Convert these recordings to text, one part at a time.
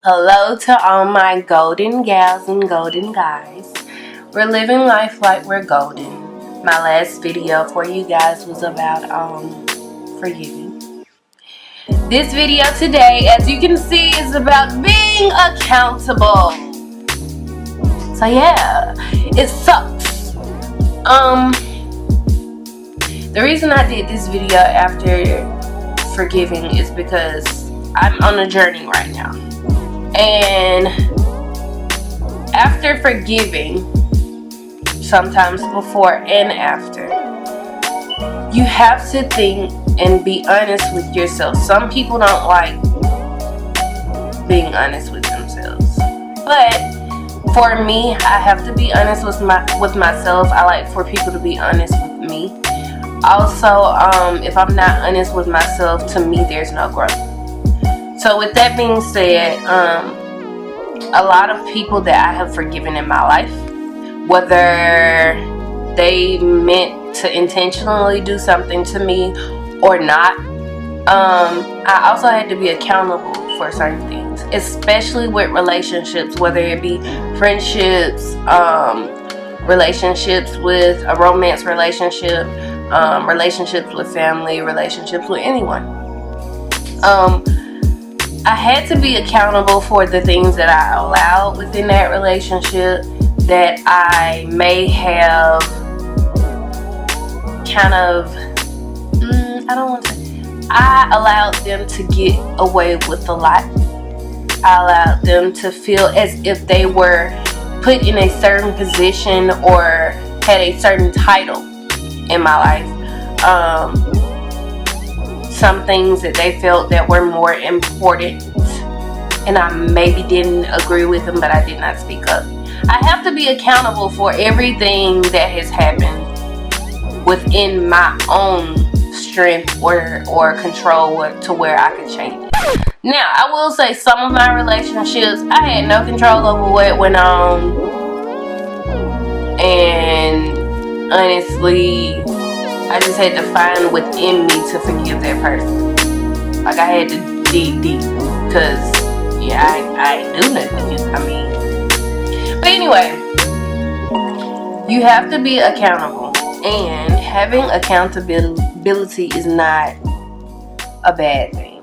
Hello to all my golden gals and golden guys. We're living life like we're golden. My last video for you guys was about forgiving. This video today, as you can see, is about being accountable. So yeah, it sucks. The reason I did this video after forgiving is because I'm on a journey right now. And after forgiving, sometimes before and after, you have to think and be honest with yourself. Some people don't like being honest with themselves, but for me, I have to be honest with myself. I like for people to be honest with me. Also, if I'm not honest with myself, to me, there's no growth. So with that being said, a lot of people that I have forgiven in my life, whether they meant to intentionally do something to me or not, I also had to be accountable for certain things, especially with relationships, whether it be friendships, relationships with a romance relationship, relationships with family, relationships with anyone. I had to be accountable for the things that I allowed within that relationship that I may have kind of, I allowed them to get away with a lot. I allowed them to feel as if they were put in a certain position or had a certain title in my life. Some things that they felt that were more important, and I maybe didn't agree with them, but I did not speak up. I have to be accountable for everything that has happened within my own strength or control to where I could change it. Now, I will say some of my relationships, I had no control over what went on, and honestly, I just had to find within me to forgive that person. Like, I had to dig deep, because I knew nothing. But anyway, you have to be accountable, and having accountability is not a bad thing.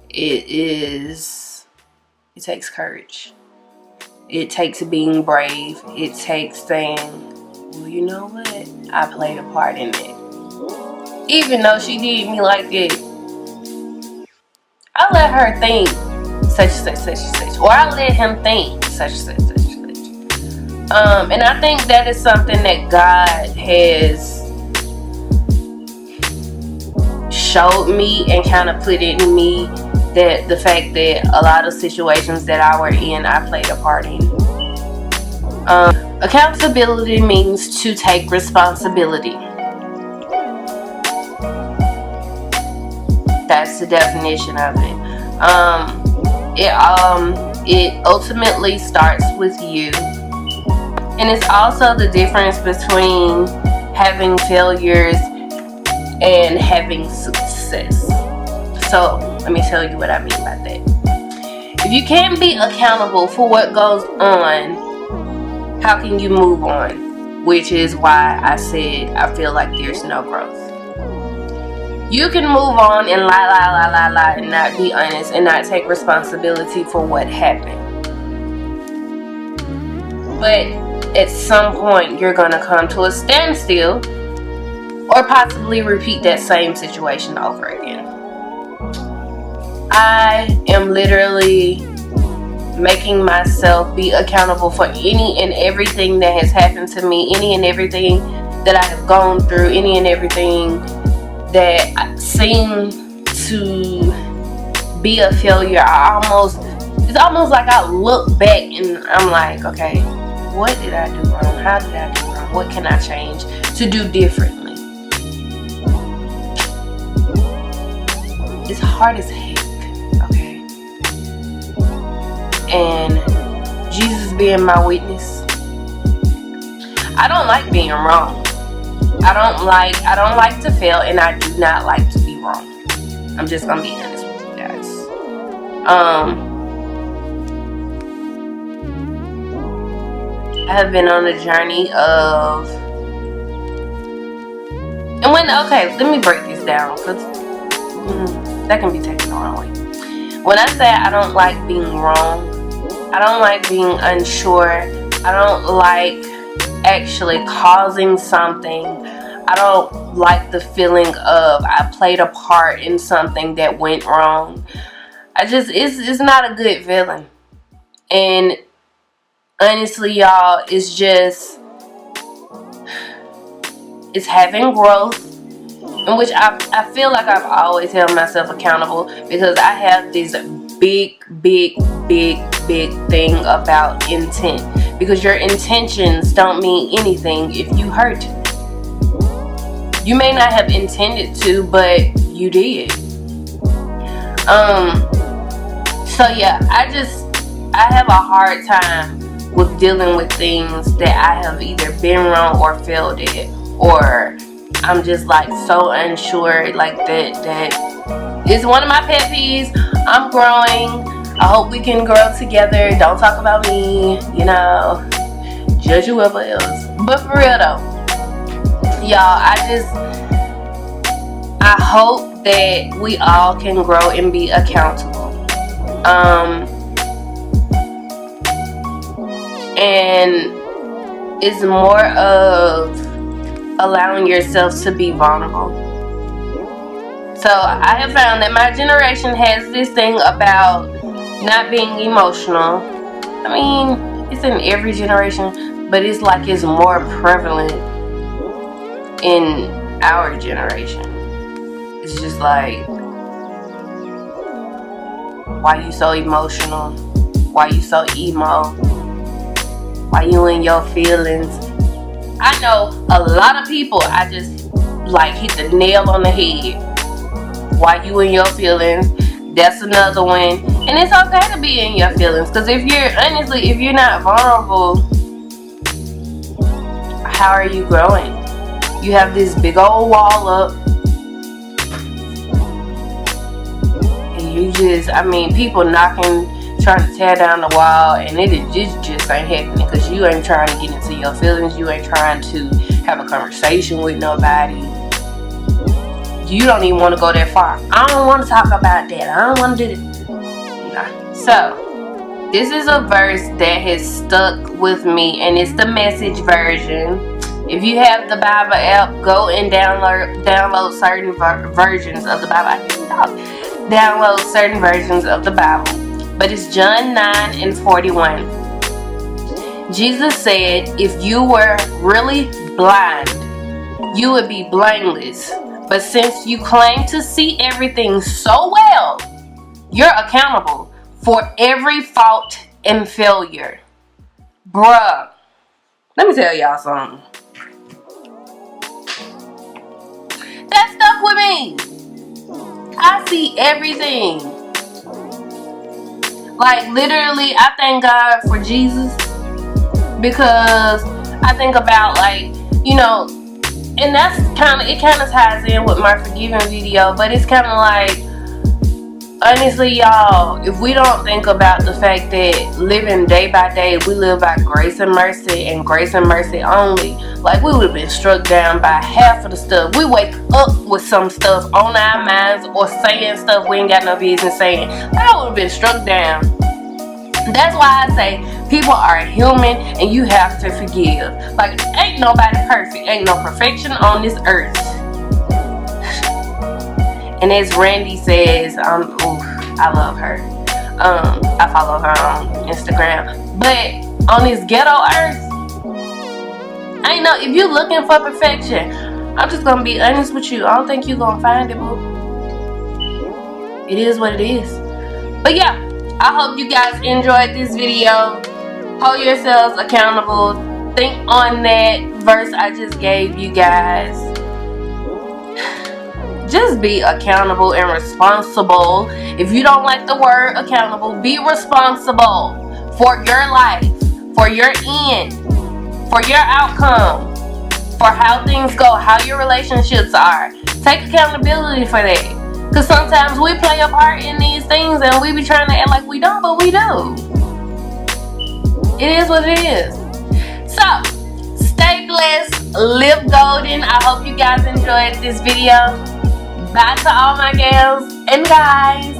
It takes courage. It takes being brave. It takes saying, well, you know what? I played a part in it. Even though she did me like that, I let her think such and such. Or I let him think such and such. And I think that is something that God has showed me and kind of put in me, that the fact that a lot of situations that I were in, I played a part in. Accountability means to take responsibility. That's the definition of it. It ultimately starts with you, and it's also the difference between having failures and having success. So let me tell you what I mean by that. If you can't be accountable for what goes on, how can you move on? Which is why I said I feel like there's no growth. You can move on and lie and not be honest and not take responsibility for what happened. But at some point, you're going to come to a standstill or possibly repeat that same situation over again. I am literally making myself be accountable for any and everything that has happened to me, any and everything that I have gone through, any and everything that seemed to be a failure. It's almost like I look back and I'm like, okay, what did I do wrong? How did I do wrong? What can I change to do differently? It's hard as heck. And Jesus being my witness, I don't like being wrong. I don't like to fail, and I do not like to be wrong. I'm just gonna be honest with you guys. I have been on a journey of, and okay, let me break this down, because that can be taken the wrong way. When I say I don't like being wrong, I don't like being unsure, I don't like actually causing something, I don't like the feeling of I played a part in something that went wrong. It's not a good feeling. And honestly, y'all, it's having growth, in which I feel like I've always held myself accountable, because I have this big thing about intent, because your intentions don't mean anything if you hurt. You may not have intended to, but you did. So yeah, I have a hard time with dealing with things that I have either been wrong or failed at, or I'm just like so unsure, like that is one of my pet peeves. I'm growing. I hope we can grow together. Don't talk about me, judge whoever else. But for real though, y'all, I hope that we all can grow and be accountable. And it's more of allowing yourself to be vulnerable. So I have found that my generation has this thing about not being emotional. I mean, it's in every generation, but it's like it's more prevalent in our generation. It's just like, why you so emotional? Why you so emo? Why you in your feelings? I know a lot of people, I just like hit the nail on the head. Why you in your feelings? That's another one. And it's okay to be in your feelings, because if you're not vulnerable, how are you growing? You have this big old wall up, and you just, people knocking, trying to tear down the wall, and it just ain't happening, because you ain't trying to get into your feelings. You ain't trying to have a conversation with nobody. You don't even want to go that far. I don't want to talk about that. I don't want to do this. Nah. So this is a verse that has stuck with me, and it's the Message version. If you have the Bible app, go and download certain versions of the Bible. I can't talk. Download certain versions of the Bible. But it's John 9:41. Jesus said, if you were really blind, you would be blameless. But since you claim to see everything so well, you're accountable for every fault and failure. Bruh, let me tell y'all something. That stuck with me. I see everything. Like, literally, I thank God for Jesus, because I think about, like, and it kind of ties in with my forgiving video, but it's kind of like, honestly, y'all, if we don't think about the fact that living day by day, we live by grace and grace and mercy only, like, we would have been struck down by half of the stuff. We wake up with some stuff on our minds, or saying stuff we ain't got no business saying. That would have been struck down. That's why I say people are human, and you have to forgive. Like, ain't nobody perfect. Ain't no perfection on this earth. And as Randy says, I love her. I follow her on Instagram. But on this ghetto earth, if you're looking for perfection, I'm just gonna be honest with you. I don't think you're gonna find it, boo. It is what it is. But yeah, I hope you guys enjoyed this video. Hold yourselves accountable. Think on that verse I just gave you guys. Just be accountable and responsible. If you don't like the word accountable, be responsible for your life, for your end, for your outcome, for how things go, how your relationships are. Take accountability for that. Because sometimes we play a part in these things and we be trying to act like we don't, but we do. It is what it is. So, stay blessed, live golden. I hope you guys enjoyed this video. Bye to all my gals and guys.